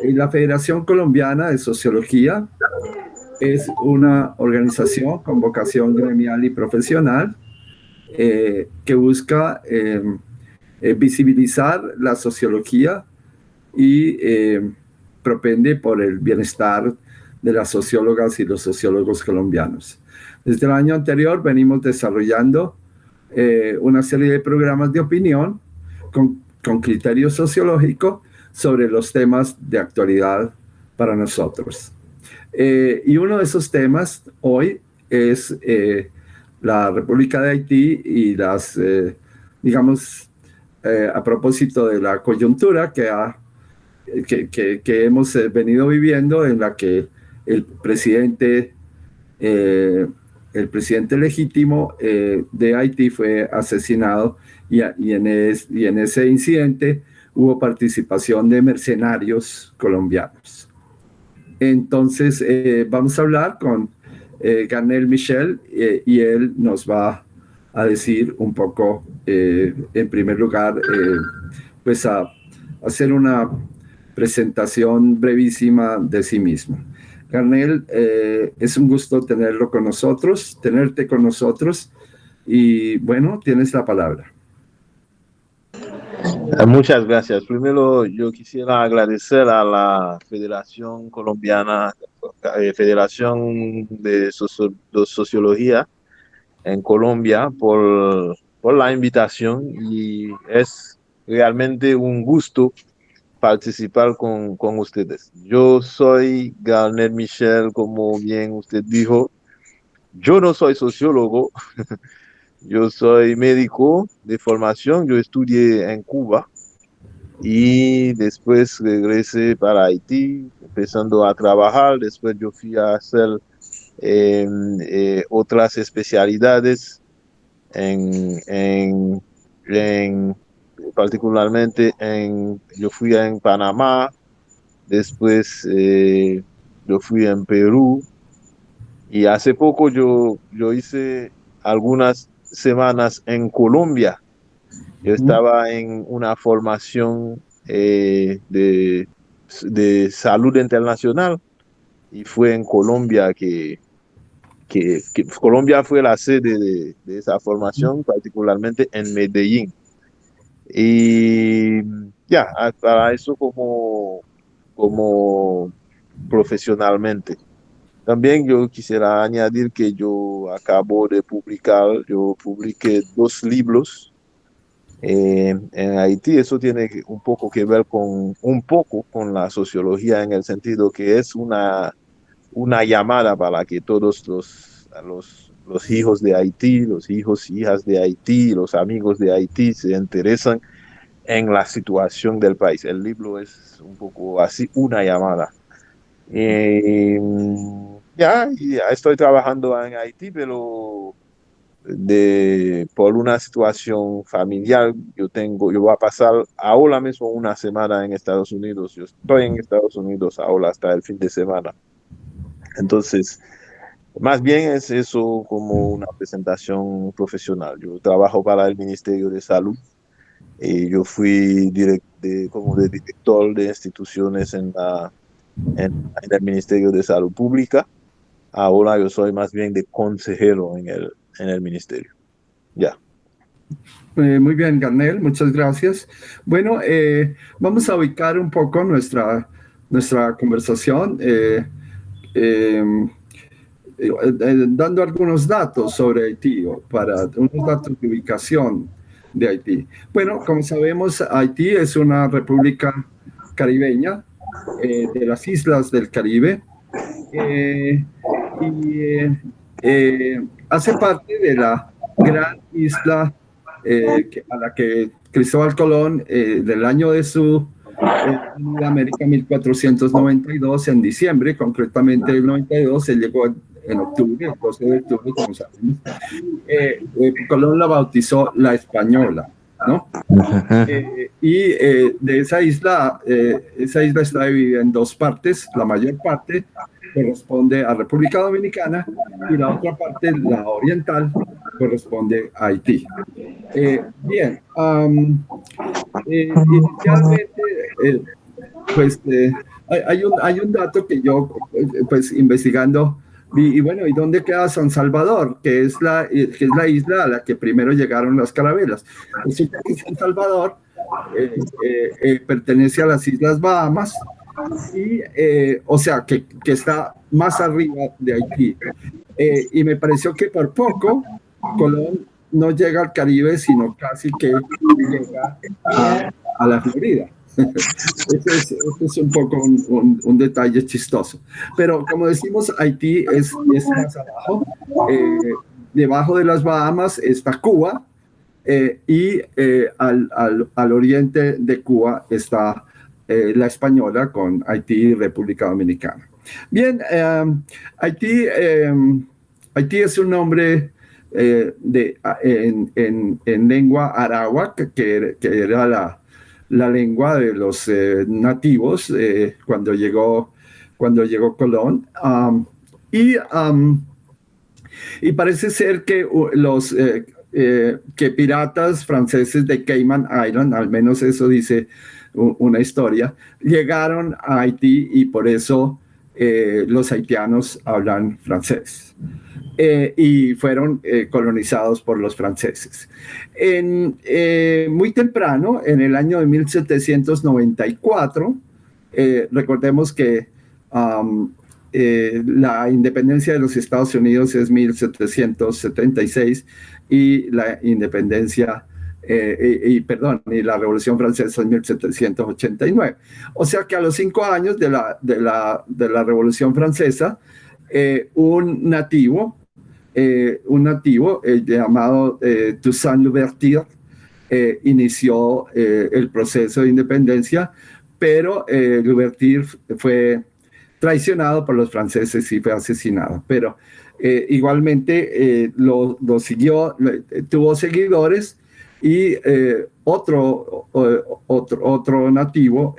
La Federación Colombiana de Sociología es una organización con vocación gremial y profesional que busca visibilizar la sociología y propende por el bienestar de las sociólogas y los sociólogos colombianos. Desde el año anterior venimos desarrollando una serie de programas de opinión con criterio sociológico sobre los temas de actualidad para nosotros. Y uno de esos temas hoy es la República de Haití y las, digamos, a propósito de la coyuntura que hemos venido viviendo, en la que el presidente, eh, el presidente legítimo de Haití fue asesinado y en ese incidente hubo participación de mercenarios colombianos. Entonces, vamos a hablar con Garnel Michel y él nos va a decir un poco, en primer lugar, pues a hacer una presentación brevísima de sí mismo. Garnel, es un gusto tenerte con nosotros y bueno, tienes la palabra. Muchas gracias. Primero, yo quisiera agradecer a la Federación Colombiana, Federación de Sociología en Colombia por la invitación y es realmente un gusto participar con ustedes. Yo soy Garnel Michel, como bien usted dijo. Yo no soy sociólogo, yo soy médico de formación, yo estudié en Cuba y después regresé para Haití, empezando a trabajar. Después yo fui a hacer otras especialidades en particularmente yo fui en Panamá, después yo fui en Perú y hace poco yo hice algunas semanas en Colombia. Yo estaba en una formación de salud internacional y fue en Colombia que Colombia fue la sede de esa formación, particularmente en Medellín. Y ya, para eso como profesionalmente. También yo quisiera añadir que yo publiqué 2 libros en Haití. Eso tiene un poco que ver con la sociología, en el sentido que es una llamada para que todos los hijos de Haití, los hijos y hijas de Haití, los amigos de Haití se interesan en la situación del país. El libro es un poco así, una llamada. Ya estoy trabajando en Haití, pero por una situación familiar, yo voy a pasar ahora mismo una semana en Estados Unidos. Yo estoy en Estados Unidos ahora hasta el fin de semana. Entonces, más bien es eso como una presentación profesional. Yo trabajo para el Ministerio de Salud y yo fui como de director de instituciones en el Ministerio de Salud Pública. Ahora yo soy más bien de consejero en el ministerio. Ya. Muy bien, Garnel, muchas gracias. Bueno, vamos a ubicar un poco nuestra conversación dando algunos datos sobre Haití, unos datos de ubicación de Haití. Bueno, como sabemos, Haití es una república caribeña de las islas del Caribe y hace parte de la gran isla a la que Cristóbal Colón, del año de su América 1492, en diciembre, concretamente el 92, se llegó en octubre, el 12 de octubre, como sabemos. Colón la bautizó la Española, ¿no? De esa isla está dividida en 2 partes. La mayor parte corresponde a República Dominicana y la otra parte, la oriental, corresponde a Haití. Bien, inicialmente, pues hay un dato que yo, pues investigando, y bueno, ¿y dónde queda San Salvador? Que es la isla a la que primero llegaron las carabelas. Resulta que San Salvador pertenece a las Islas Bahamas, y, o sea, que está más arriba de Haití. Y me pareció que por poco Colón no llega al Caribe, sino casi que llega a la Florida. Ese es un poco un detalle chistoso. Pero como decimos, Haití es más abajo. Debajo de las Bahamas está Cuba, y al oriente de Cuba está la Española, con Haití y República Dominicana. Bien, Haití es un nombre en lengua arawak, que era la lengua de los nativos cuando llegó Colón. Y parece ser que que piratas franceses de Cayman Island, al menos eso dice una historia, llegaron a Haití, y por eso los haitianos hablan francés. Y fueron colonizados por los franceses. Muy temprano, en el año de 1794, recordemos que la independencia de los Estados Unidos es 1776, y la independencia, y la Revolución Francesa en 1789. O sea que a los 5 años de la Revolución Francesa, un nativo llamado Toussaint Louverture inició el proceso de independencia, pero Louverture fue traicionado por los franceses y fue asesinado. Pero igualmente lo siguió, tuvo seguidores, y otro nativo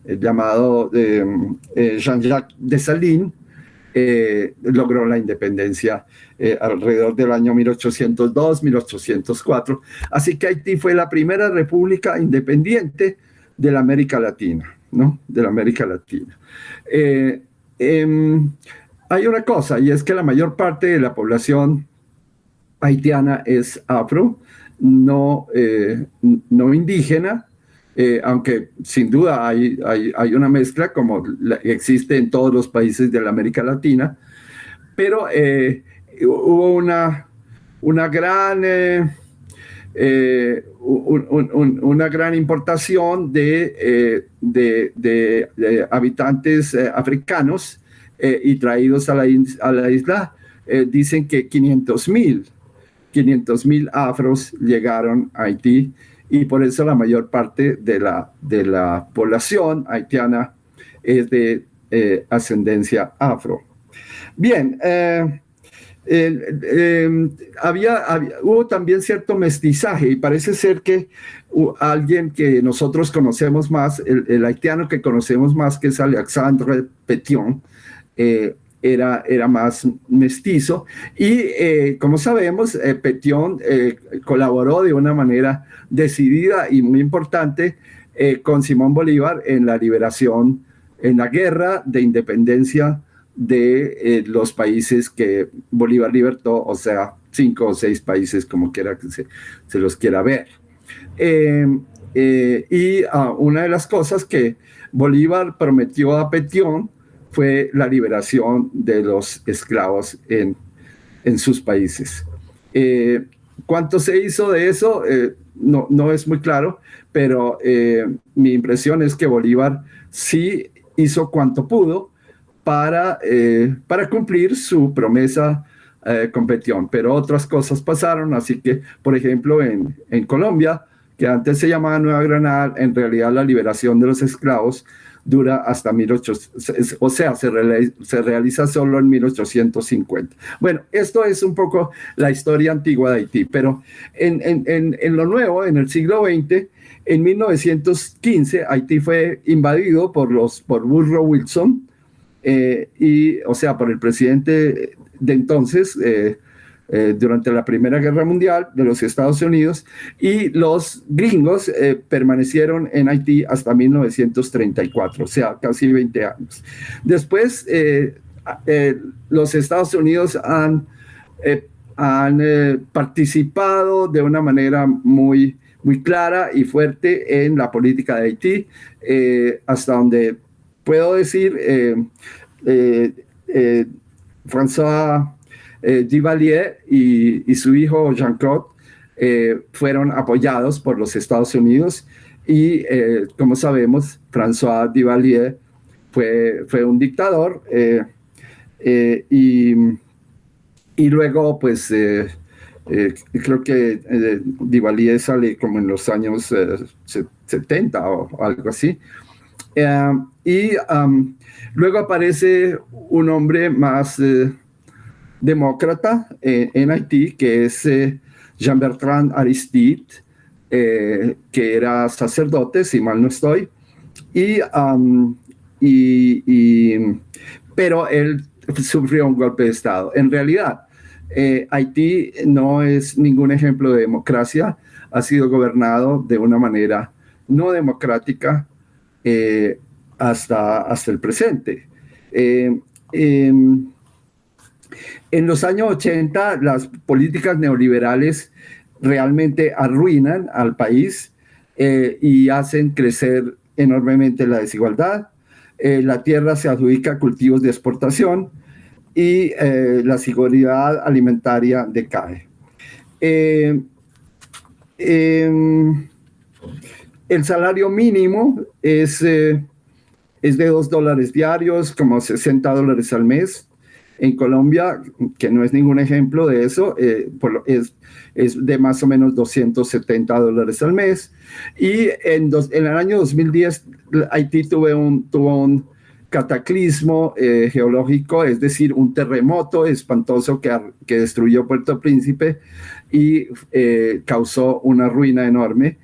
llamado Jean-Jacques Dessalines logró la independencia alrededor del año 1802, 1804. Así que Haití fue la primera república independiente de la América Latina, ¿no? De la América Latina. Hay una cosa, y es que la mayor parte de la población haitiana es afro, no indígena, aunque sin duda hay una mezcla, como existe en todos los países de la América Latina, pero hubo una gran importación de habitantes africanos y traídos a la isla. Dicen que 500,000 afros llegaron a Haití, y por eso la mayor parte de la población haitiana es de ascendencia afro. Bien, hubo también cierto mestizaje, y parece ser que alguien que nosotros conocemos más, el haitiano que conocemos más, que es Alexandre Pétion, era más mestizo, y como sabemos, Pétion colaboró de una manera decidida y muy importante con Simón Bolívar en la liberación, en la guerra de independencia de los países que Bolívar libertó, o sea, 5 o 6 países, como quiera que se los quiera ver. Y una de las cosas que Bolívar prometió a Pétion fue la liberación de los esclavos en sus países. ¿Cuánto se hizo de eso? No es muy claro, pero mi impresión es que Bolívar sí hizo cuanto pudo para cumplir su promesa con Pétion, pero otras cosas pasaron. Así que, por ejemplo, en Colombia, que antes se llamaba Nueva Granada, en realidad la liberación de los esclavos dura hasta 1800, o sea, se realiza solo en 1850. Bueno, esto es un poco la historia antigua de Haití, pero en lo nuevo, en el siglo XX, en 1915, Haití fue invadido por Woodrow Wilson, o sea, por el presidente de entonces, durante la Primera Guerra Mundial de los Estados Unidos, y los gringos permanecieron en Haití hasta 1934, o sea, casi 20 años. Después, los Estados Unidos han participado de una manera muy clara y fuerte en la política de Haití, hasta donde puedo decir, François Duvalier y su hijo Jean-Claude fueron apoyados por los Estados Unidos, y como sabemos, François Duvalier fue un dictador, y luego pues creo que Duvalier sale como en los años 70 o algo así. Luego aparece un hombre más demócrata en Haití, que es Jean-Bertrand Aristide, que era sacerdote, si mal no estoy, pero él sufrió un golpe de Estado. En realidad, Haití no es ningún ejemplo de democracia, ha sido gobernado de una manera no democrática hasta el presente. En los años 80, las políticas neoliberales realmente arruinan al país y hacen crecer enormemente la desigualdad. La tierra se adjudica a cultivos de exportación y la seguridad alimentaria decae. El salario mínimo es de $2 diarios, como $60 al mes. En Colombia, que no es ningún ejemplo de eso, es de más o menos $270 al mes. Y en el año 2010, Haití tuvo un cataclismo geológico, es decir, un terremoto espantoso que destruyó Puerto Príncipe y causó una ruina enorme,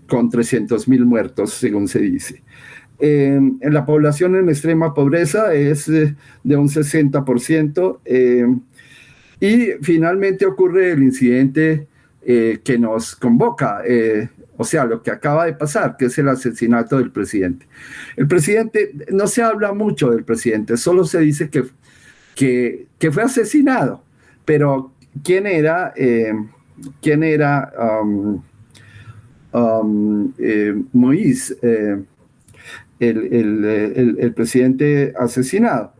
con 300,000 muertos, según se dice. En la población en extrema pobreza es de un 60%, y finalmente ocurre el incidente que nos convoca, o sea, lo que acaba de pasar, que es el asesinato del presidente. El presidente, no se habla mucho del presidente, solo se dice que fue asesinado, pero ¿quién era Moïse? El presidente asesinado.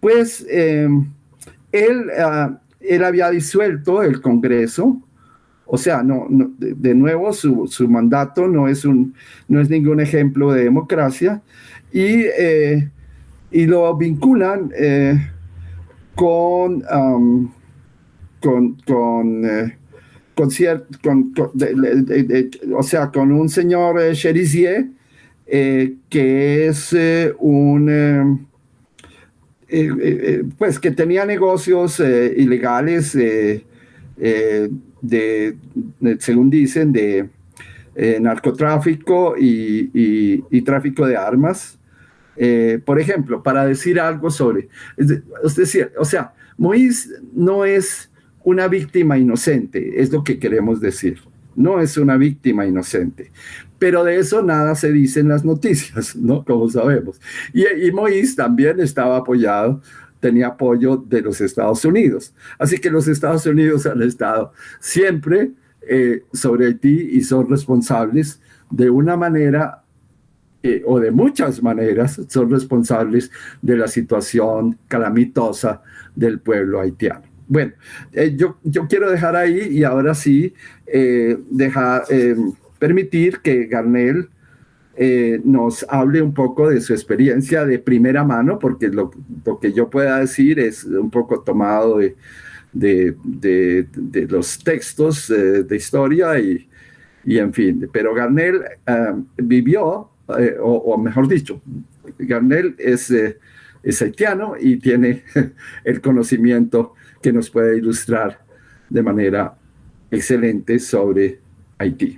Pues él había disuelto el Congreso, o sea, de nuevo su mandato no es ningún ejemplo de democracia, y lo vinculan con un señor Cherizier, que es pues que tenía negocios ilegales, según dicen, de narcotráfico y tráfico de armas. Por ejemplo, para decir algo sobre, es decir, o sea, Moïse no es una víctima inocente, es lo que queremos decir. No es una víctima inocente, pero de eso nada se dice en las noticias, ¿no? Como sabemos. Y Moïse también tenía apoyo de los Estados Unidos. Así que los Estados Unidos han estado siempre sobre Haití y son responsables de una manera o de muchas maneras, son responsables de la situación calamitosa del pueblo haitiano. Bueno, yo quiero dejar ahí y ahora sí permitir que Garnel nos hable un poco de su experiencia de primera mano, porque lo que yo pueda decir es un poco tomado de los textos de historia y en fin. Pero Garnel vivió, o mejor dicho, Garnel es haitiano y tiene el conocimiento que nos puede ilustrar de manera excelente sobre Haití.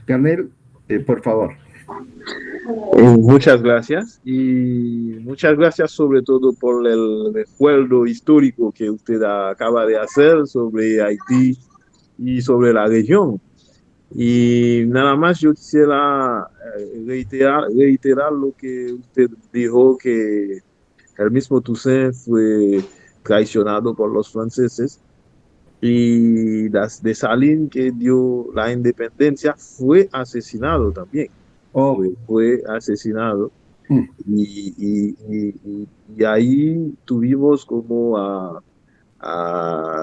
Garnel, por favor. Muchas gracias y muchas gracias sobre todo por el recuerdo histórico que usted acaba de hacer sobre Haití y sobre la región. Y nada más yo quisiera reiterar lo que usted dijo, que el mismo Toussaint fue traicionado por los franceses y las de Salín, que dio la independencia, fue asesinado también. Oh, Fue asesinado mm, y ahí tuvimos como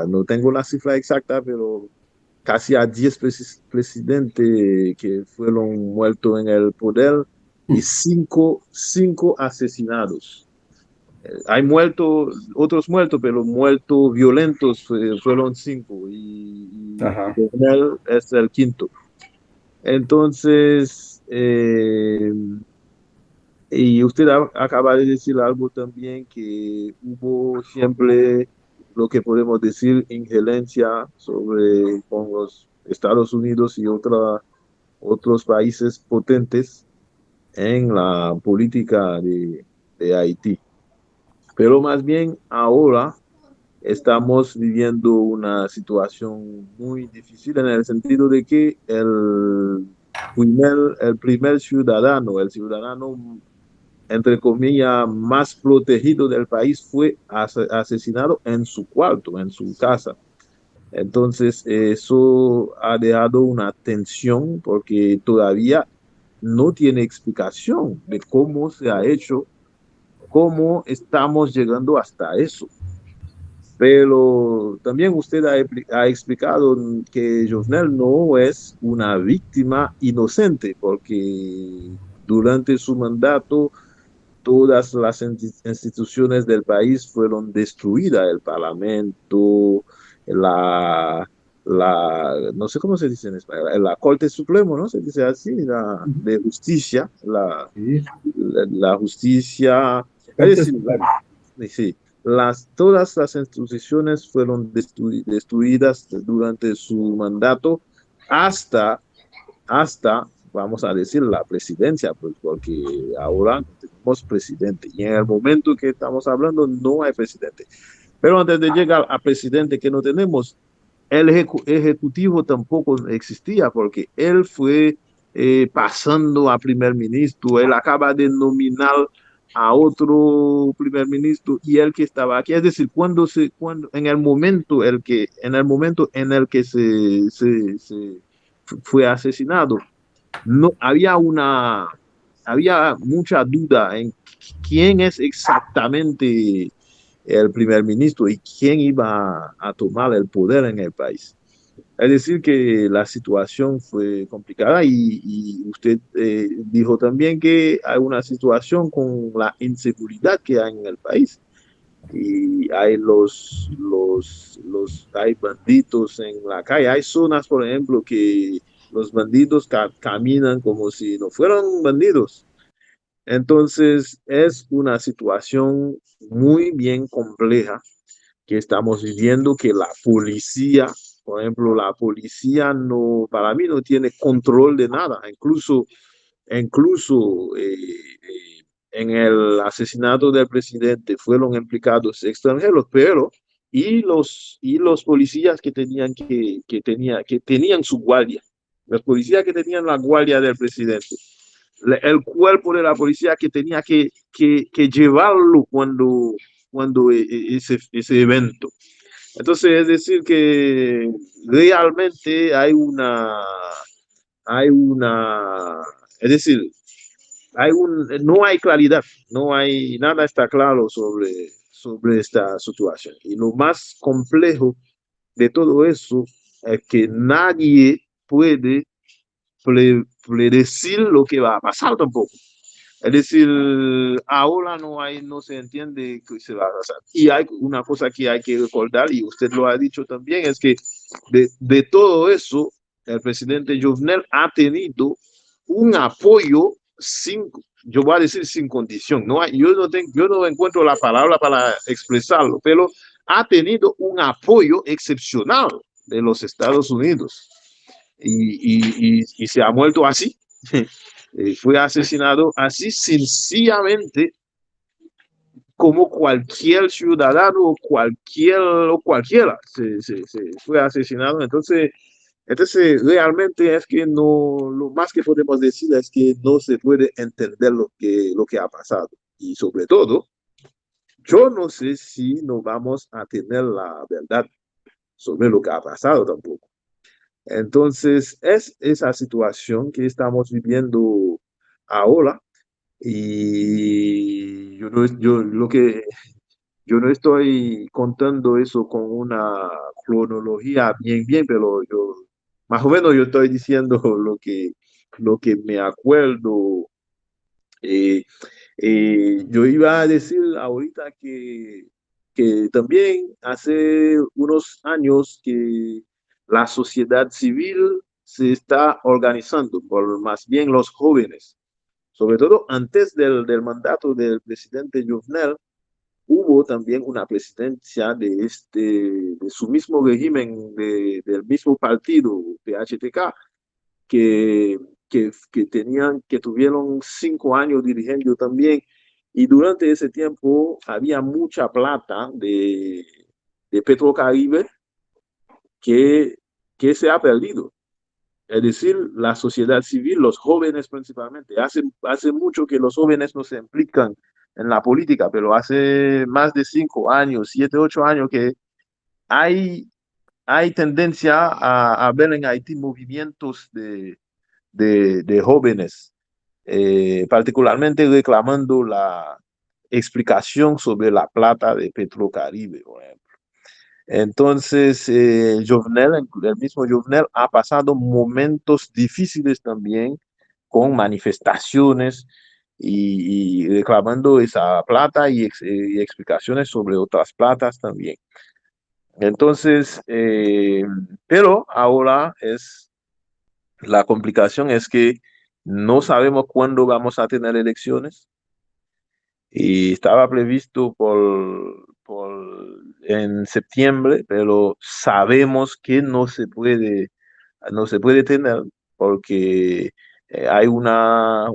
no tengo la cifra exacta, pero casi a 10 presidentes que fueron muertos en el poder y mm, cinco asesinados. Hay muertos, otros muertos, pero muertos violentos fueron 5 y ajá. Jovenel es el quinto. Entonces, y usted acaba de decir algo también, que hubo siempre lo que podemos decir injerencia sobre con los Estados Unidos y otros países potentes en la política de Haití. Pero más bien ahora estamos viviendo una situación muy difícil en el sentido de que el primer ciudadano, el ciudadano entre comillas, más protegido del país fue asesinado en su cuarto, en su casa. Entonces, eso ha dejado una tensión porque todavía no tiene explicación de cómo se ha hecho, cómo estamos llegando hasta eso. Pero también usted ha explicado que Jovenel no es una víctima inocente porque durante su mandato todas las instituciones del país fueron destruidas, el parlamento, la, no sé cómo se dice en español, la Corte Suprema, ¿no? Se dice así, la Ujú. de justicia, Sí, la justicia, la es Corte decir, Suprema. sí, todas las instituciones fueron destruidas durante su mandato hasta vamos a decir, la presidencia, pues porque ahora no tenemos presidente y en el momento que estamos hablando no hay presidente. Pero antes de llegar a presidente que no tenemos, el ejecutivo tampoco existía porque él fue pasando a primer ministro, él acaba de nominar a otro primer ministro y el que estaba aquí, es decir, cuando en el momento en el que se fue asesinado, no había mucha duda en quién es exactamente el primer ministro y quién iba a tomar el poder en el país. Es decir, que la situación fue complicada y usted dijo también que hay una situación con la inseguridad que hay en el país y hay hay bandidos en la calle. Hay zonas, por ejemplo, que los bandidos caminan como si no fueran bandidos. Entonces, es una situación muy bien compleja que estamos viviendo, que la policía, por ejemplo, la policía no, para mí no tiene control de nada. Incluso en el asesinato del presidente fueron implicados extranjeros, pero y los policías que tenían su guardia, los policías que tenían la guardia del presidente, el cuerpo de la policía que tenía que llevarlo cuando ese evento. Entonces, es decir, que realmente hay una, es decir, no hay claridad, no hay, nada está claro sobre esta situación. Y lo más complejo de todo eso es que nadie puede predecir lo que va a pasar tampoco. Es decir, ahora no se entiende qué se va a pasar. Y hay una cosa que hay que recordar, y usted lo ha dicho también, es que de todo eso, el presidente Jovenel ha tenido un apoyo yo voy a decir sin condición. Yo no encuentro la palabra para expresarlo, pero ha tenido un apoyo excepcional de los Estados Unidos y se ha muerto así. fue asesinado así sencillamente como cualquier ciudadano o cualquiera se fue asesinado. Entonces, realmente es que no, lo más que podemos decir es que no se puede entender lo que ha pasado. Y sobre todo, yo no sé si nos vamos a tener la verdad sobre lo que ha pasado tampoco. Entonces, es esa situación que estamos viviendo ahora y yo no estoy contando eso con una cronología bien, pero yo, más o menos yo estoy diciendo lo que me acuerdo. Eh, yo iba a decir ahorita que también hace unos años que la sociedad civil se está organizando, por más bien los jóvenes, sobre todo antes del mandato del presidente Jovenel, hubo también una presidencia de su mismo régimen, del mismo partido, PHTK, que, que tuvieron 5 años dirigiendo también. Y durante ese tiempo había mucha plata de Petrocaribe que, que se ha perdido. Es decir, la sociedad civil, los jóvenes principalmente. Hace mucho que los jóvenes no se implican en la política, pero hace más de 5 años, 7, 8 años que hay, hay tendencia a ver en Haití movimientos de jóvenes, particularmente reclamando la explicación sobre la plata de Petrocaribe, por ejemplo. Entonces, Jovenel, el mismo Jovenel ha pasado momentos difíciles también con manifestaciones y reclamando esa plata y explicaciones sobre otras platas también. Entonces, pero ahora la complicación es que no sabemos cuándo vamos a tener elecciones y estaba previsto en septiembre, pero sabemos que no se puede tener porque hay una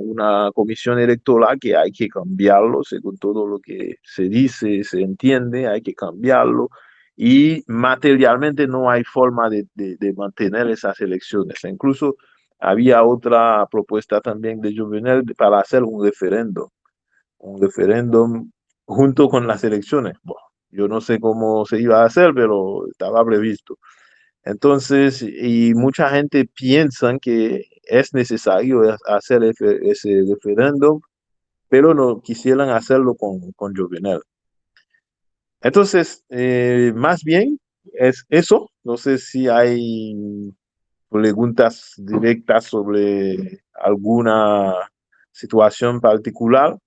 comisión electoral que hay que cambiarlo, según todo lo que se dice, se entiende, hay que cambiarlo. Y materialmente no hay forma de mantener esas elecciones. Incluso había otra propuesta también de Jovenel para hacer un referéndum junto con las elecciones. Bueno, yo no sé cómo se iba a hacer, pero estaba previsto. Entonces, y mucha gente piensa que es necesario hacer ese referéndum, pero no quisieran hacerlo con Jovenel. Entonces, más bien es eso. No sé si hay preguntas directas sobre alguna situación particular.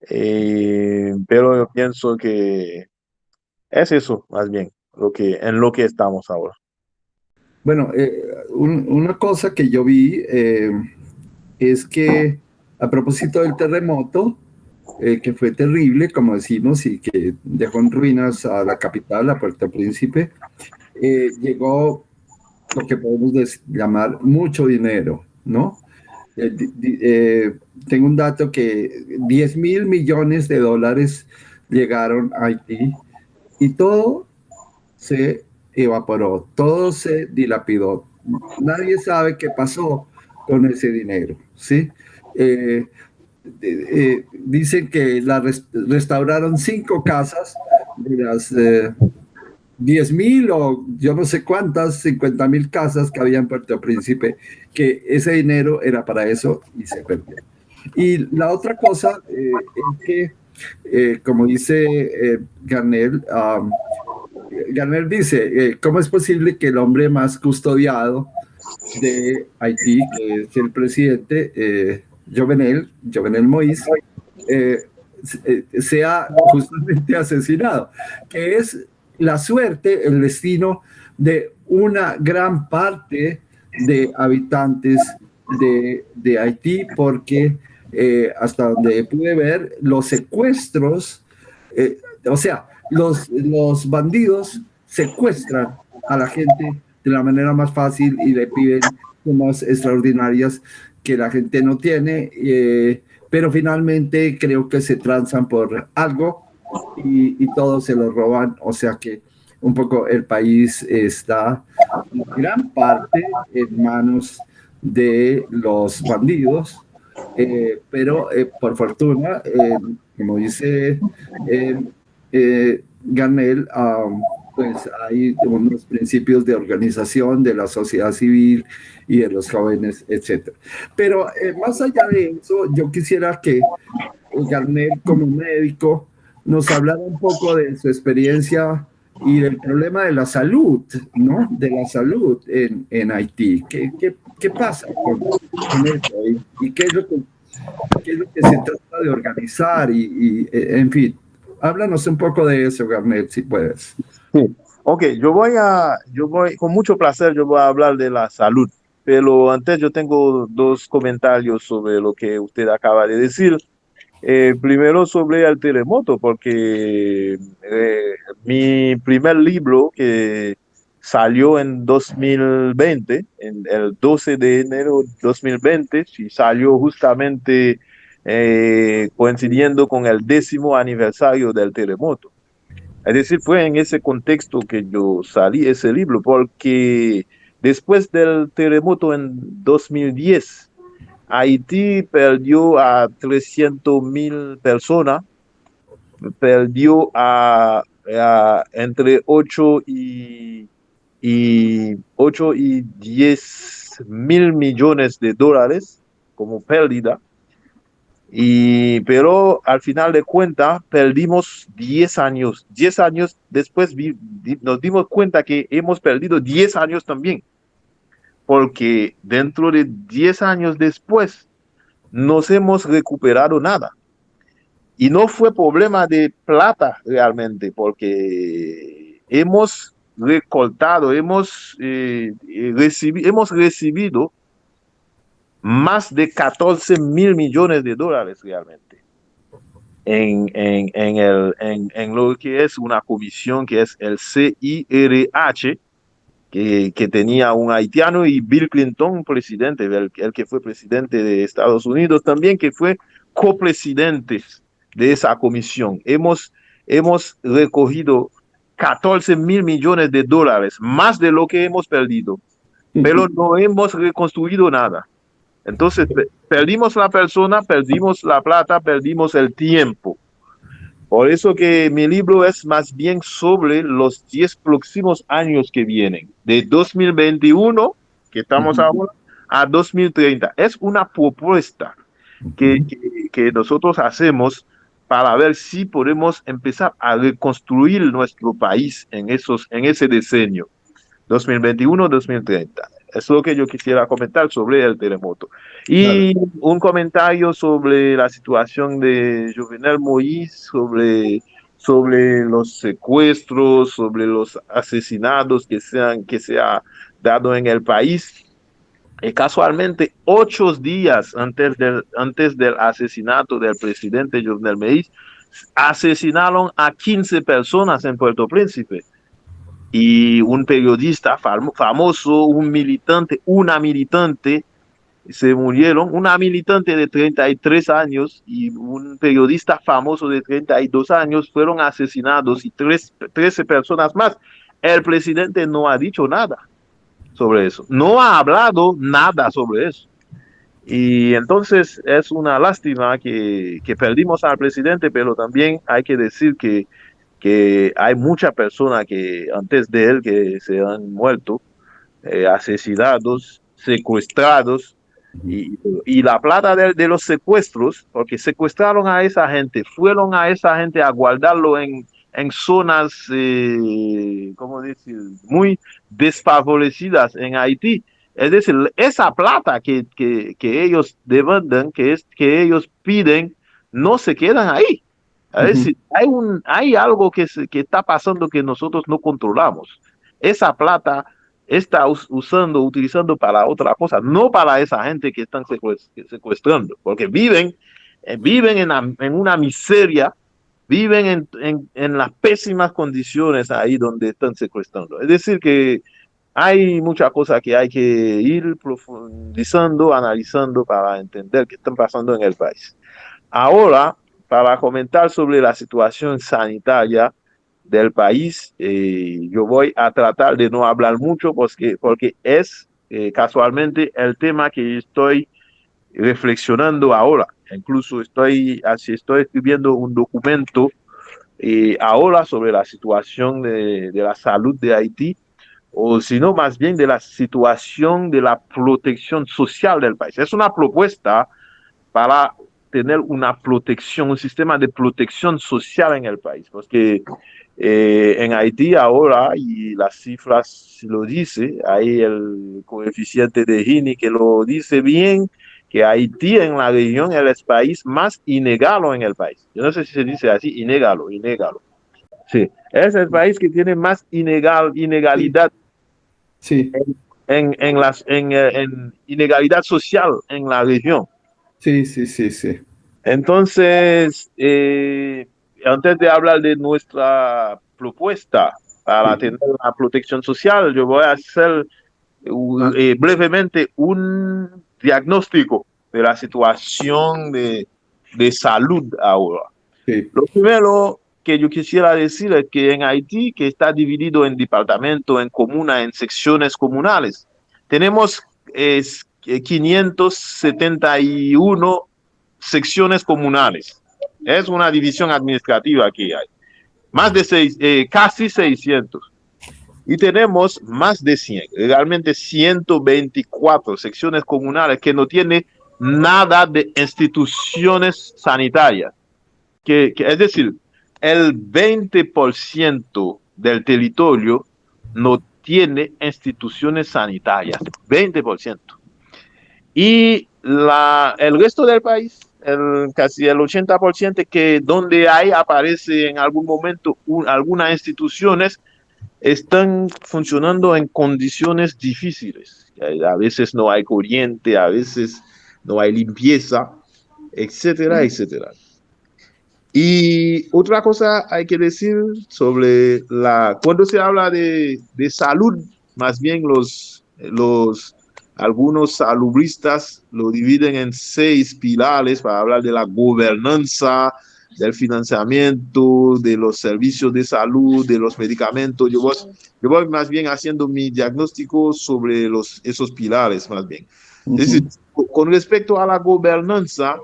Pero yo pienso que es eso, más bien, en lo que estamos ahora. Bueno, una cosa que yo vi es que a propósito del terremoto, que fue terrible, como decimos, y que dejó en ruinas a la capital, a Puerto Príncipe, llegó lo que podemos llamar mucho dinero, ¿no? Tengo un dato que 10.000 millones de dólares llegaron a Haití y todo se evaporó, todo se dilapidó. Nadie sabe qué pasó con ese dinero, ¿sí? Dicen que restauraron 5 casas de las 10.000 o yo no sé cuántas, 50.000 casas que había en Puerto Príncipe, que ese dinero era para eso y se perdió. Y la otra cosa es que, como dice Garnel, Garner dice, ¿cómo es posible que el hombre más custodiado de Haití, que es el presidente Jovenel Moïse, eh, sea justamente asesinado? Que es la suerte, el destino de una gran parte de habitantes de Haití, porque hasta donde pude ver, los secuestros, o sea, los bandidos secuestran a la gente de la manera más fácil y le piden sumas extraordinarias que la gente no tiene, pero finalmente creo que se transan por algo y todos se lo roban, o sea que un poco el país está en gran parte en manos de los bandidos, pero por fortuna, como dice eh, Garnell, pues hay unos principios de organización de la sociedad civil y de los jóvenes, etcétera. Pero más allá de eso, yo quisiera que Garnett, como médico, nos hablara un poco de su experiencia y del problema de la salud, ¿no? De la salud en Haití. ¿Qué pasa con eso? ¿Y qué es lo que se trata de organizar? En fin, háblanos un poco de eso, Garnett, si puedes. Sí. Ok, con mucho placer, yo voy a hablar de la salud, pero antes yo tengo dos comentarios sobre lo que usted acaba de decir. Primero sobre el terremoto, porque mi primer libro que salió en 2020, en el 12 de enero de 2020, y salió justamente coincidiendo con el 10º aniversario del terremoto. Es decir, fue en ese contexto que yo salí ese libro, porque después del terremoto en 2010, Haití perdió a 300.000 personas, perdió a entre 8 y 10 mil millones de dólares como pérdida. Pero al final de cuentas perdimos 10 años. 10 años después nos dimos cuenta que hemos perdido 10 años también, porque dentro de 10 años después nos hemos recuperado nada. Y no fue problema de plata realmente, porque hemos recortado, hemos recibido más de 14.000 millones de dólares realmente en lo que es una comisión que es el CIRH, que tenía un haitiano, y Bill Clinton, presidente, el que fue presidente de Estados Unidos también, que fue copresidente de esa comisión. Hemos recogido 14.000 millones de dólares, más de lo que hemos perdido, pero no hemos reconstruido nada. Entonces, perdimos la persona, perdimos la plata, perdimos el tiempo. Por eso que mi libro es más bien sobre los 10 próximos años que vienen, de 2021, que estamos ahora, a 2030. Es una propuesta que nosotros hacemos para ver si podemos empezar a reconstruir nuestro país en ese diseño, 2021-2030. Es lo que yo quisiera comentar sobre el terremoto. Y claro, un comentario sobre la situación de Jovenel Moïse, sobre los secuestros, sobre los asesinatos que se ha dado en el país. Casualmente, 8 días antes del asesinato del presidente Jovenel Moïse, asesinaron a 15 personas en Puerto Príncipe. Y un periodista famoso, una militante, se murieron, una militante de 33 años y un periodista famoso de 32 años fueron asesinados, y 13 personas más. El presidente no ha dicho nada sobre eso, no ha hablado nada sobre eso. Y entonces es una lástima que perdimos al presidente, pero también hay que decir que hay muchas personas que antes de él que se han muerto, asesinados, secuestrados, y la plata de los secuestros, porque secuestraron a esa gente, fueron a esa gente a guardarlo en zonas, ¿cómo decir?, muy desfavorecidas en Haití. Es decir, esa plata que ellos demandan, que ellos piden, no se quedan ahí. Es decir, hay algo que está pasando que nosotros no controlamos. Esa plata está utilizando para otra cosa, no para esa gente que están secuestrando, porque viven en una miseria, viven en las pésimas condiciones ahí donde están secuestrando. Es decir, que hay muchas cosas que hay que ir profundizando, analizando para entender qué está pasando en el país. Ahora, para comentar sobre la situación sanitaria del país, yo voy a tratar de no hablar mucho porque es casualmente el tema que estoy reflexionando ahora. Incluso estoy escribiendo un documento ahora sobre la situación de la salud de Haití, o sino más bien de la situación de la protección social del país. Es una propuesta para tener una protección, un sistema de protección social en el país, porque en Haití ahora, y las cifras lo dice, hay el coeficiente de Gini que lo dice bien, que Haití en la región es el país más inegalo en el país. Yo no sé si se dice así, inegalo, inegalo. Sí, es el país que tiene más Sí, inegalidad sí, en inegalidad social en la región. sí, sí, sí, sí. Entonces, antes de hablar de nuestra propuesta para Sí. tener la protección social, yo voy a hacer Ah, brevemente un diagnóstico de la situación de salud ahora. sí, Lo primero que yo quisiera decir es que en Haití, que está dividido en departamentos, en comunas, en secciones comunales, tenemos 571 secciones comunales. Es una división administrativa que hay. Casi 600. Y tenemos más de 100, realmente 124 secciones comunales que no tienen nada de instituciones sanitarias. Es decir, el 20% del territorio no tiene instituciones sanitarias, 20%. Y el resto del país, casi el 80%, que donde hay aparece en algún momento algunas instituciones, están funcionando en condiciones difíciles. A veces no hay corriente, a veces no hay limpieza, etcétera, etcétera. Y otra cosa hay que decir sobre cuando se habla de salud, más bien algunos salubristas lo dividen en 6 pilares para hablar de la gobernanza, del financiamiento, de los servicios de salud, de los medicamentos. Yo voy más bien haciendo mi diagnóstico sobre esos pilares, más bien. Es decir, ujú, con respecto a la gobernanza,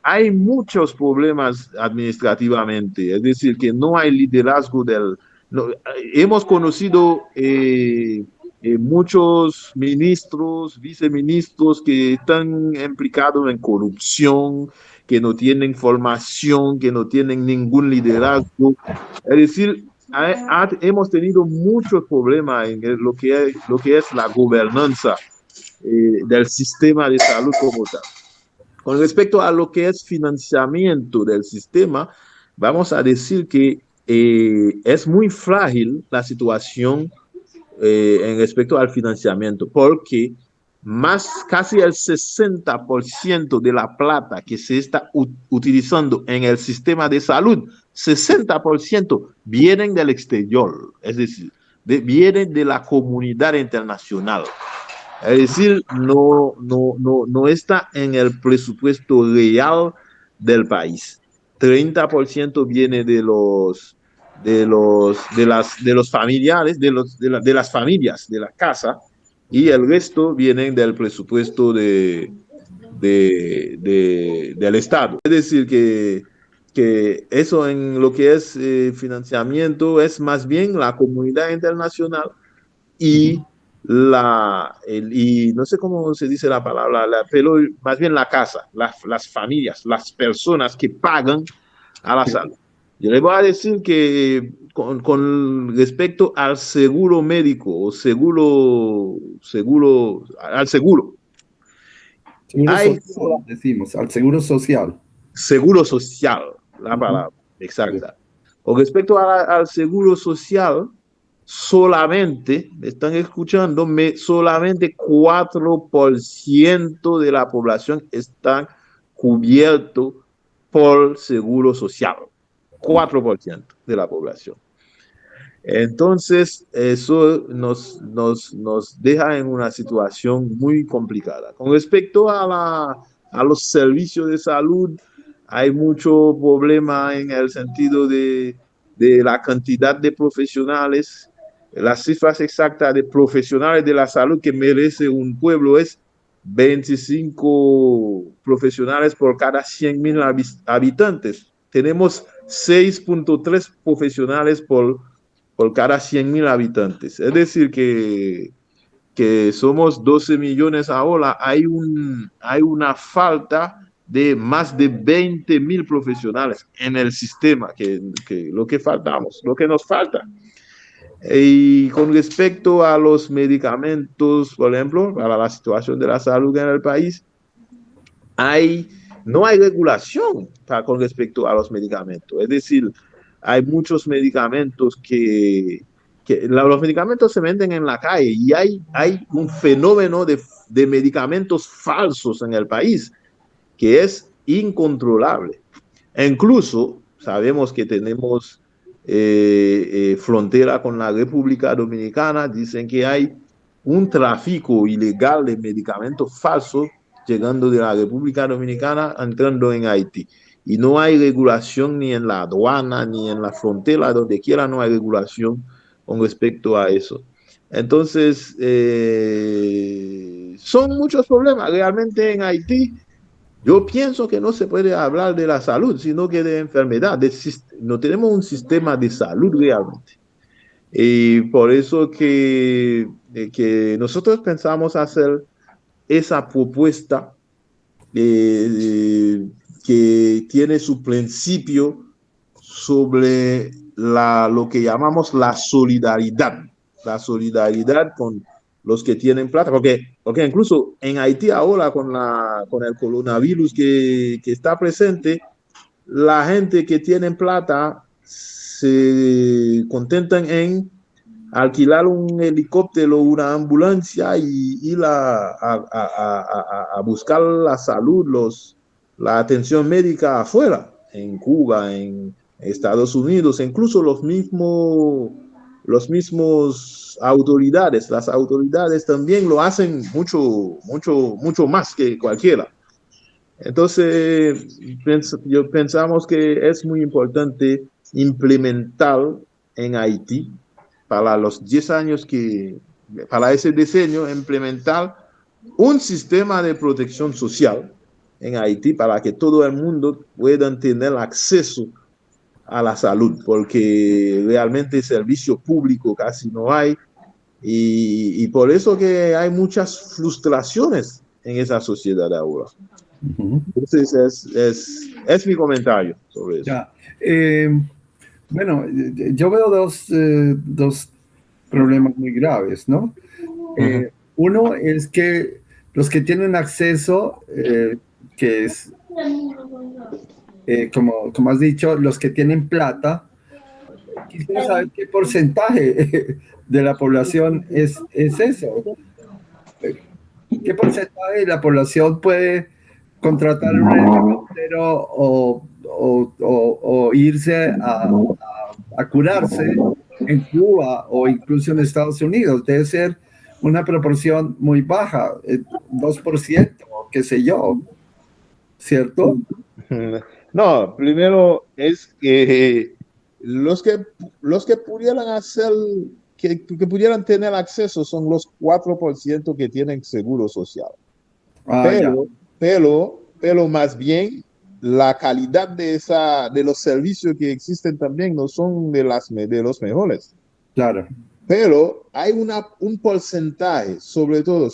hay muchos problemas administrativamente, es decir, que no hay liderazgo no, hemos conocido muchos ministros, viceministros que están implicados en corrupción, que no tienen formación, que no tienen ningún liderazgo. Es decir, hemos tenido muchos problemas en lo que es la gobernanza del sistema de salud como tal. Con respecto a lo que es financiamiento del sistema, vamos a decir que es muy frágil la situación en respecto al financiamiento, porque casi el 60% de la plata que se está utilizando en el sistema de salud, 60% vienen del exterior, es decir, vienen de la comunidad internacional. Es decir, no está en el presupuesto real del país. 30% viene de los familiares, de las familias de la casa, y el resto vienen del presupuesto del Estado. Es decir, que eso en lo que es financiamiento es más bien la comunidad internacional ujú. y y no sé cómo se dice la palabra, pero más bien la casa, las familias, las personas que pagan a la Sí. salud. Yo le voy a decir que con respecto al seguro médico o al seguro, Seguro hay social, decimos, al seguro social. seguro social, la Ujú, palabra sí. exacta. Con respecto al seguro social, solamente, me están escuchando, solamente 4% de la población está cubierto por seguro social. 4% de la población. Entonces, eso nos deja en una situación muy complicada. Con respecto a los servicios de salud, hay mucho problema en el sentido de la cantidad de profesionales. Las cifras exactas de profesionales de la salud que merece un pueblo es 25 profesionales por cada 100,000 habitantes. Tenemos 6.3 profesionales por cada 100,000 habitantes. Es decir, que somos 12 millones ahora. Hay una falta de más de 20,000 profesionales en el sistema, lo que nos falta. Y con respecto a los medicamentos, por ejemplo, para la situación de la salud en el país, no hay regulación con respecto a los medicamentos. Es decir, hay muchos medicamentos los medicamentos se venden en la calle y hay un fenómeno de medicamentos falsos en el país que es incontrolable. E incluso sabemos que tenemos frontera con la República Dominicana. Dicen que hay un tráfico ilegal de medicamentos falsos llegando de la República Dominicana, entrando en Haití. Y no hay regulación ni en la aduana, ni en la frontera, donde quiera no hay regulación con respecto a eso. Entonces, son muchos problemas realmente en Haití. Yo pienso que no se puede hablar de la salud, sino que de enfermedad. No tenemos un sistema de salud realmente. Y por eso que nosotros pensamos hacer esa propuesta que tiene su principio sobre lo que llamamos la solidaridad con los que tienen plata, porque incluso en Haití ahora con el coronavirus que está presente, la gente que tiene plata se contentan en alquilar un helicóptero, una ambulancia y ir a buscar la salud, la atención médica afuera, en Cuba, en Estados Unidos, incluso las mismas autoridades. Las autoridades también lo hacen mucho más que cualquiera. Entonces, pensamos que es muy importante implementar en Haití para los 10 años para ese diseño, implementar un sistema de protección social en Haití para que todo el mundo pueda tener acceso a la salud, porque realmente servicio público casi no hay y por eso que hay muchas frustraciones en esa sociedad ahora. Entonces es mi comentario sobre eso. Ya. Bueno, yo veo dos problemas muy graves, ¿no? Uno es que los que tienen acceso, que es, como has dicho, los que tienen plata, quisiera saber qué porcentaje de la población es eso. ¿Qué porcentaje de la población puede contratar un helicóptero o irse a curarse en Cuba o incluso en Estados Unidos? Debe ser una proporción muy baja, 2%, qué sé yo, ¿cierto? No, primero es que los que pudieran hacer, que pudieran tener acceso son los 4% que tienen seguro social. Pero más bien la calidad de los servicios que existen también no son de los mejores. Claro. Pero hay un porcentaje, sobre todo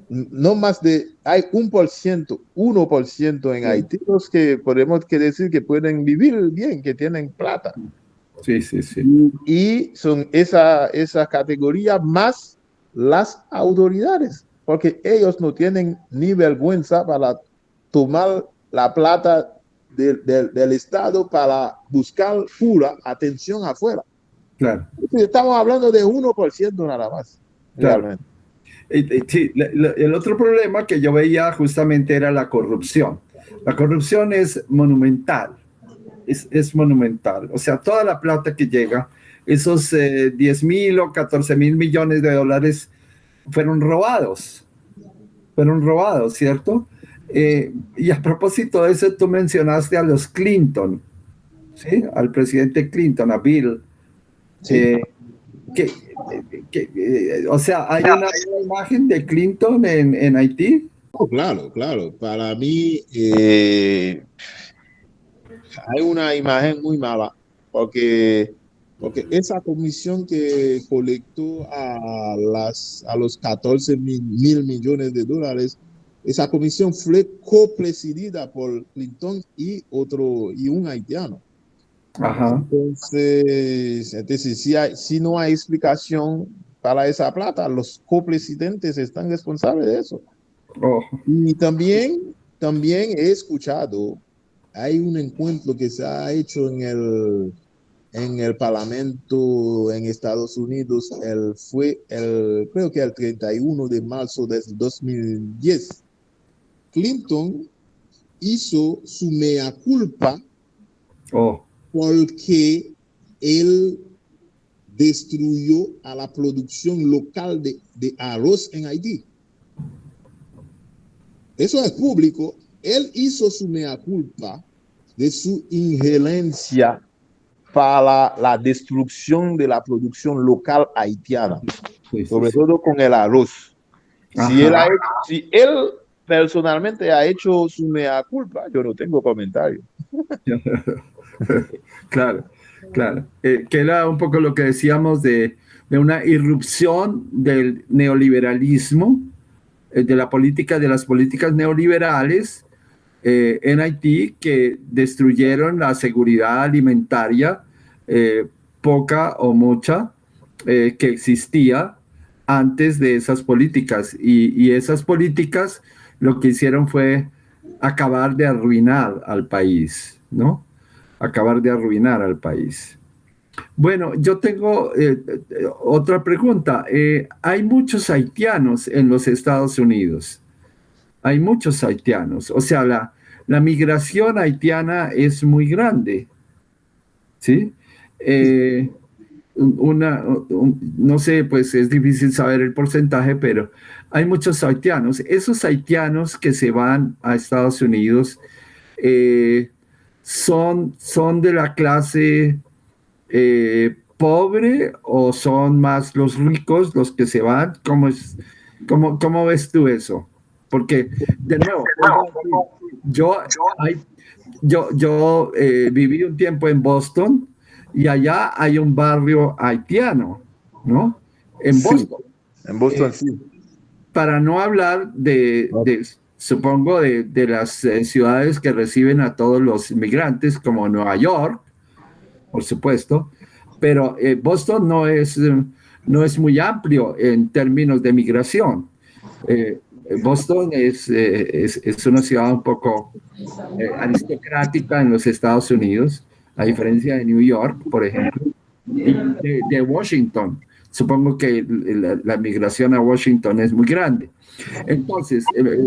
no más hay 1% en Haití, los que podemos decir que pueden vivir bien, que tienen plata. Sí. Y son esa categoría más las autoridades, porque ellos no tienen ni vergüenza para tomar la plata del Estado para buscar pura atención afuera. Claro. Estamos hablando de 1% nada más. Claro. Realmente. Sí, el otro problema que yo veía justamente era la corrupción. La corrupción es monumental es monumental. O sea, toda la plata que llega, esos 10.000 o 14.000 millones de dólares fueron robados, ¿cierto? Y a propósito de eso, tú mencionaste a los Clinton, ¿sí? Al presidente Clinton, a Bill. Sí. Que, o sea, ¿hay una imagen de Clinton en Haití? Oh, claro, claro. Para mí hay una imagen muy mala porque esa comisión que colectó a los 14.000 millones de dólares, esa comisión fue copresidida por Clinton y un haitiano. Ajá. Entonces si no hay explicación para esa plata, los copresidentes están responsables de eso. Oh. Y también he escuchado, hay un encuentro que se ha hecho en el Parlamento en Estados Unidos, creo que el 31 de marzo de 2010. Clinton hizo su mea culpa porque él destruyó a la producción local de arroz en Haití. Eso es público. Él hizo su mea culpa de su injerencia para la destrucción de la producción local haitiana, sobre todo con el arroz. Si él personalmente ha hecho su mea culpa, yo no tengo comentario. Claro. Que era un poco lo que decíamos de una irrupción del neoliberalismo, de las políticas neoliberales en Haití, que destruyeron la seguridad alimentaria, poca o mucha, que existía antes de esas políticas. Y esas políticas lo que hicieron fue acabar de arruinar al país, ¿no? Acabar de arruinar al país. Bueno, yo tengo otra pregunta. Hay muchos haitianos en los Estados Unidos. Hay muchos haitianos. O sea, la migración haitiana es muy grande. ¿Sí? No sé, pues es difícil saber el porcentaje, pero hay muchos haitianos. Esos haitianos que se van a Estados Unidos son de la clase pobre, o son más los ricos los que se van. ¿Cómo ves tú eso? Porque, de nuevo, yo viví un tiempo en Boston, y allá hay un barrio haitiano, ¿no? En Boston. Sí, en Boston, sí. Para no hablar supongo, de las ciudades que reciben a todos los inmigrantes, como Nueva York, por supuesto, pero Boston no es muy amplio en términos de migración. Boston es una ciudad un poco aristocrática en los Estados Unidos, a diferencia de New York, por ejemplo, y de Washington. Supongo que la migración a Washington es muy grande. Entonces,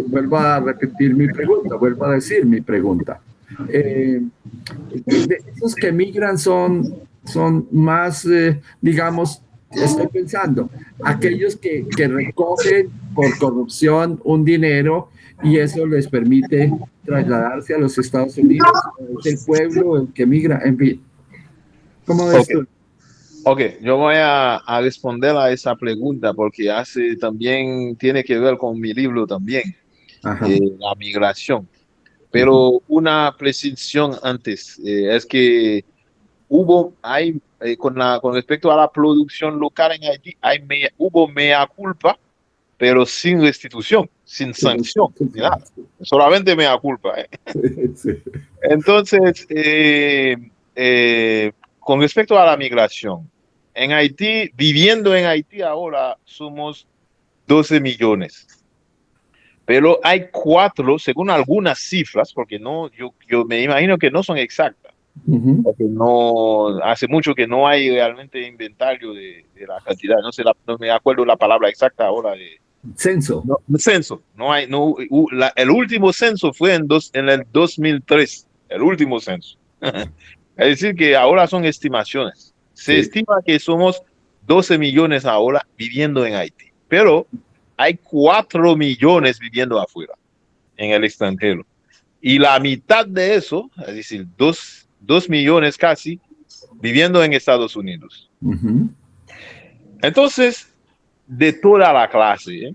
vuelvo a repetir mi pregunta, vuelvo a decir mi pregunta. Esos que migran son más, digamos, estoy pensando, aquellos que recogen por corrupción un dinero, y eso les permite trasladarse a los Estados Unidos, el pueblo el que migra, en fin. ¿Cómo ves tú? Ok, yo voy a responder a esa pregunta porque también tiene que ver con mi libro también, la migración. Pero una precisión antes, es que con respecto a la producción local en Haití, hubo mea culpa, pero sin restitución, sin sanción, ni nada. Solamente mea culpa. Sí. Entonces, con respecto a la migración, en Haití, viviendo en Haití ahora, somos 12 millones. Pero hay 4, según algunas cifras, porque yo me imagino que no son exactas. Porque hace mucho que no hay realmente inventario de la cantidad. No me acuerdo la palabra exacta ahora de censo. Censo. El último censo fue en el 2003. El último censo. Es decir, que ahora son estimaciones. Se Sí. estima que somos 12 millones ahora viviendo en Haití, pero hay 4 millones viviendo afuera, en el extranjero. Y la mitad de eso, es decir, 2 millones casi, viviendo en Estados Unidos. Ujú. Entonces, de toda la clase,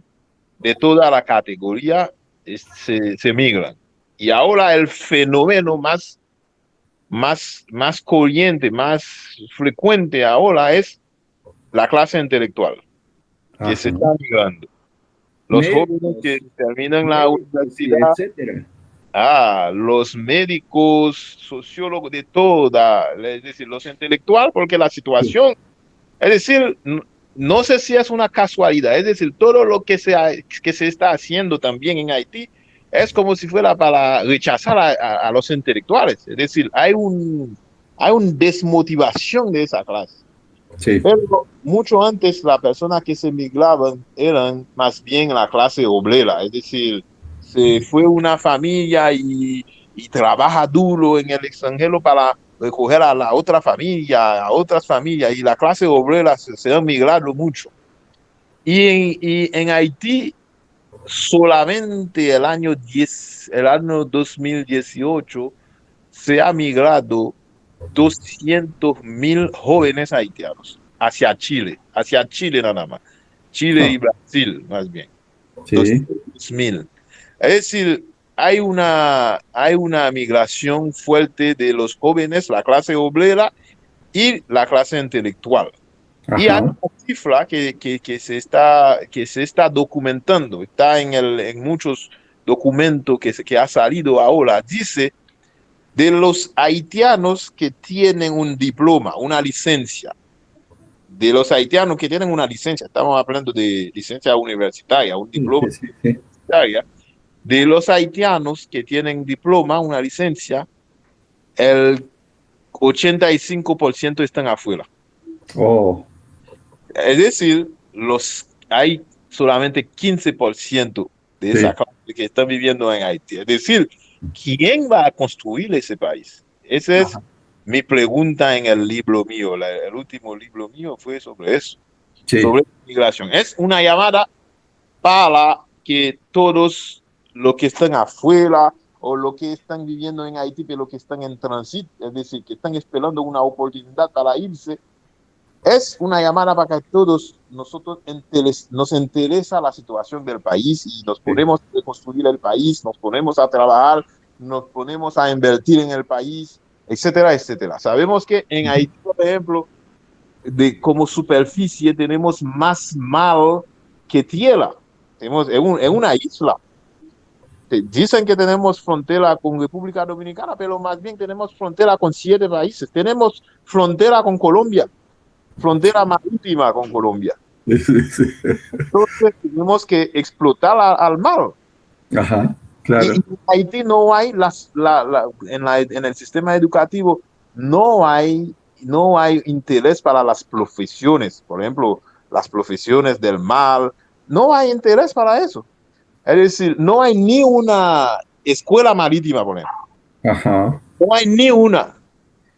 de toda la categoría, se migran. Y ahora el fenómeno más corriente, más frecuente ahora es la clase intelectual, que se Ajá. está migrando. Los jóvenes que Médicos, terminan la médicos y universidad, etcétera. los médicos, sociólogos, de toda, es decir, los intelectuales, porque la Sí. situación, es decir, no sé si es una casualidad, es decir, todo lo que se está haciendo también en Haití es como si fuera para rechazar a los intelectuales, es decir, hay un desmotivación de esa clase. Sí. Pero mucho antes las personas que se migraban eran más bien la clase obrera, es decir, se fue una familia y trabaja duro en el extranjero para recoger a la otra familia, a otras familias, y la clase obrera se ha migrado mucho. Y en Haití solamente el año 2018 se ha migrado 200.000 jóvenes haitianos hacia Chile nada más, Chile Ah, y Brasil más bien, sí. 200.000. Es decir, hay una migración fuerte de los jóvenes, la clase obrera y la clase intelectual. Y hay Ajá. una cifra que se está documentando, está en muchos documentos que ha salido ahora, dice de los haitianos que tienen un diploma, una licencia, de los haitianos que tienen una licencia, estamos hablando de licencia universitaria, un Sí, diploma sí, sí, sí. universitaria, de los haitianos que tienen diploma, una licencia, el 85% están afuera. Oh, Es decir, hay solamente 15% de esa sí. clase que están viviendo en Haití. Es decir, ¿quién va a construir ese país? Esa es Ajá. mi pregunta en el libro mío. El último libro mío fue sobre eso, Sí. sobre migración. Es una llamada para que todos los que están afuera o los que están viviendo en Haití, pero que están en tránsito, es decir, que están esperando una oportunidad para irse, es una llamada para que todos nosotros nos interesa la situación del país y nos Sí. ponemos a reconstruir el país, nos ponemos a trabajar, nos ponemos a invertir en el país, etcétera, etcétera. Sabemos que en Ujú. Haití, por ejemplo, como superficie tenemos más mar que tierra. Tenemos en una isla. Dicen que tenemos frontera con República Dominicana, pero más bien tenemos frontera con 7 países. Tenemos frontera con Colombia, frontera marítima con Colombia. Sí, sí. Entonces tenemos que explotar al mar. Ajá, Y claro. en Haití no hay, en el sistema educativo, no hay interés para las profesiones. Por ejemplo, las profesiones del mar, no hay interés para eso. Es decir, no hay ni una escuela marítima, por ejemplo. Ajá. No hay ni una.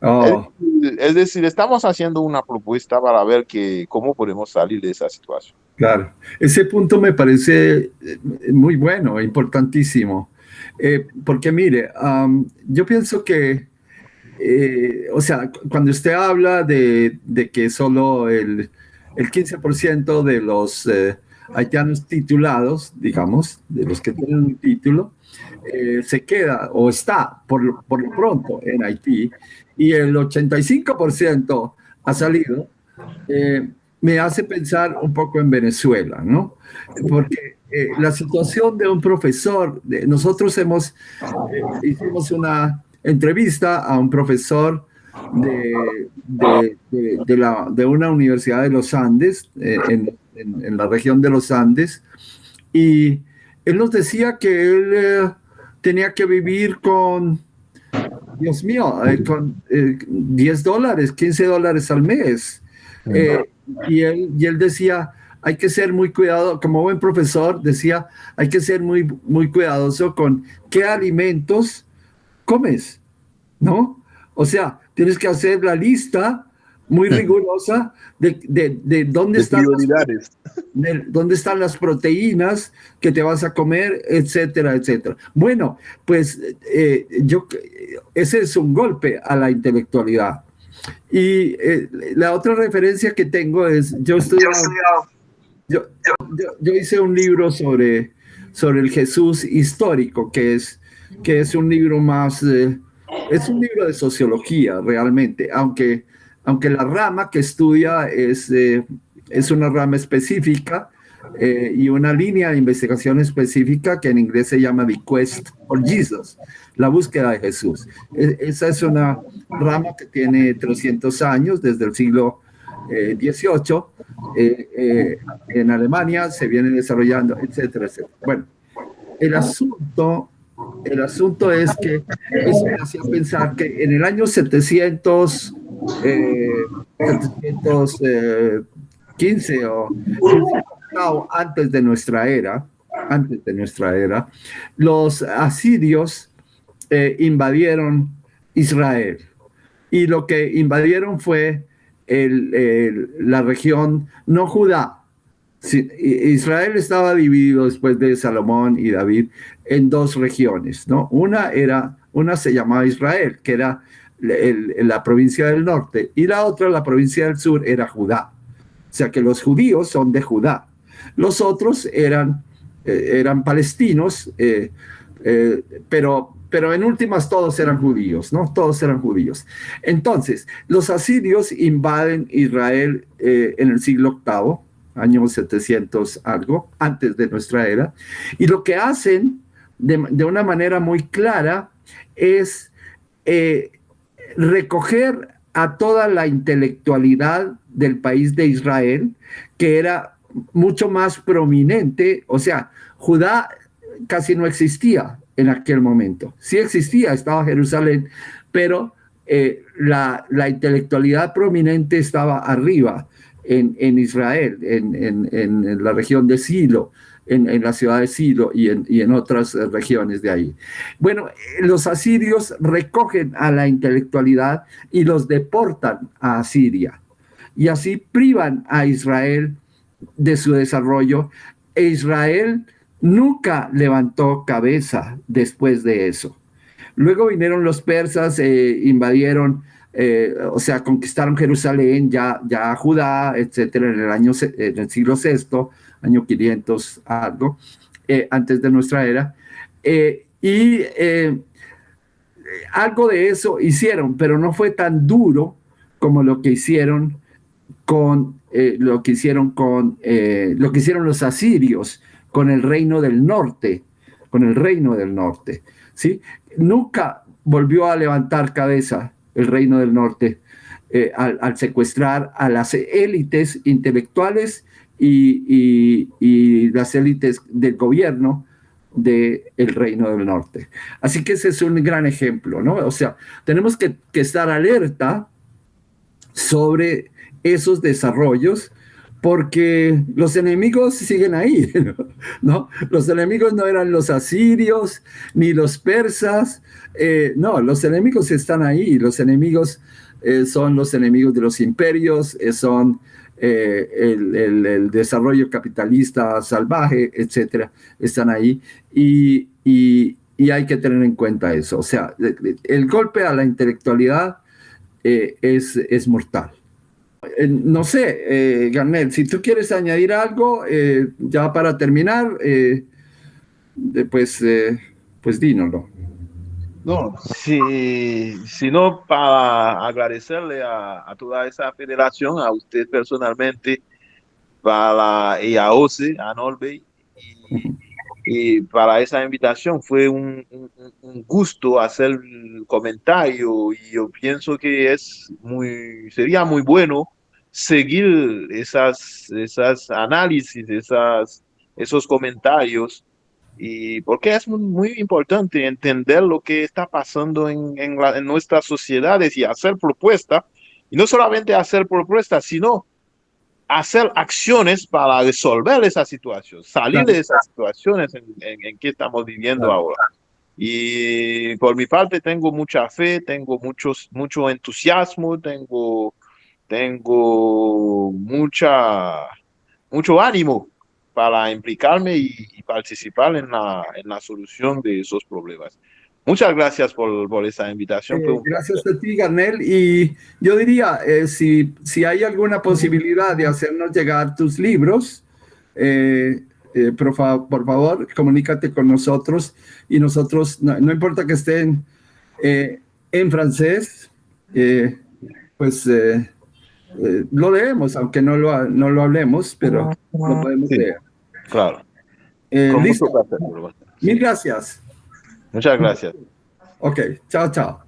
Oh, Es decir, estamos haciendo una propuesta para ver cómo podemos salir de esa situación. claro. Ese punto me parece muy bueno, importantísimo. Porque mire, yo pienso que, o sea, cuando usted habla de que solo el 15% de los haitianos titulados, digamos, de los que tienen un título, se queda o está por lo pronto en Haití y el 85% ha salido, me hace pensar un poco en Venezuela, ¿no? Porque la situación de un profesor, nosotros hicimos una entrevista a un profesor de una universidad de los Andes, en la región de los Andes, y él nos decía que él tenía que vivir con, Dios mío, con $10, $15 al mes. Eh, y él decía, hay que ser muy cuidado, como buen profesor, decía, hay que ser muy cuidadoso con qué alimentos comes, ¿no? O sea, tienes que hacer la lista muy rigurosa de dónde De están prioridades. dónde están las proteínas que te vas a comer, etcétera, etcétera. Bueno, pues ese es un golpe a la intelectualidad. Y la otra referencia que tengo es, yo hice un libro sobre el Jesús histórico, que es un libro más, es un libro de sociología realmente, aunque la rama que estudia es una rama específica y una línea de investigación específica que en inglés se llama The Quest for Jesus, la búsqueda de Jesús. Esa es una rama que tiene 300 años, desde el siglo XVIII, en Alemania se viene desarrollando, etcétera, etcétera. Bueno, el asunto, el asunto es que eso me hacía pensar que en el año 715 o antes de nuestra era, los asirios invadieron Israel. Y lo que invadieron fue la región, no Judá. Sí, Israel estaba dividido después de Salomón y David en dos regiones, ¿no? Una se llamaba Israel, que era la provincia del norte, y la otra, la provincia del sur, era Judá. O sea que los judíos son de Judá. Los otros eran palestinos, pero en últimas todos eran judíos, ¿no? Todos eran judíos. Entonces, los asirios invaden Israel en el siglo VIII, año 700 algo, antes de nuestra era, y lo que hacen de una manera muy clara es recoger a toda la intelectualidad del país de Israel, que era mucho más prominente, o sea, Judá casi no existía en aquel momento. Sí existía, estaba Jerusalén, pero la intelectualidad prominente estaba arriba en Israel, en la región de Silo, en la ciudad de Silo y en otras regiones de ahí. Bueno, los asirios recogen a la intelectualidad y los deportan a Asiria. Y así privan a Israel de su desarrollo. E Israel nunca levantó cabeza después de eso. Luego vinieron los persas, invadieron, o sea, conquistaron Jerusalén, ya Judá, etcétera, en el siglo VI, año 500 algo, antes de nuestra era. Algo de eso hicieron, pero no fue tan duro como lo que hicieron lo que hicieron los asirios con el reino del norte, ¿sí? Nunca volvió a levantar cabeza el reino del norte al secuestrar a las élites intelectuales y las élites del gobierno del reino del norte. Así que ese es un gran ejemplo, ¿no? O sea, tenemos que estar alerta sobre esos desarrollos, porque los enemigos siguen ahí, ¿no? Los enemigos no eran los asirios ni los persas, no, los enemigos están ahí, los enemigos son los enemigos de los imperios, son el desarrollo capitalista salvaje, etcétera, están ahí, y hay que tener en cuenta eso. O sea, el golpe a la intelectualidad es mortal. No sé, Garnet, si tú quieres añadir algo, ya para terminar, pues dínoslo. No, sino para agradecerle a toda esa federación, a usted personalmente, para IAOC, a Norbe, y para esa invitación. Fue un gusto hacer el comentario, y yo pienso que sería muy bueno seguir esas análisis, esos comentarios, y porque es muy importante entender lo que está pasando en nuestras sociedades y hacer propuestas, y no solamente hacer propuestas, sino hacer acciones para resolver esa situación, salir Claro, de esas situaciones en que estamos viviendo claro. ahora. Y por mi parte tengo mucha fe, tengo mucho entusiasmo, tengo mucho ánimo para implicarme y participar en la solución de esos problemas. Muchas gracias por esa invitación. Fue un Gracias placer. a ti, Garnel. Y yo diría, si hay alguna posibilidad de hacernos llegar tus libros, por favor, comunícate con nosotros y nosotros, no importa que estén en francés, pues lo leemos, aunque no lo hablemos, pero lo podemos Sí, leer. claro. Con mucho Listo. placer. Mil Sí. gracias. Muchas gracias. Ok, chao, chao.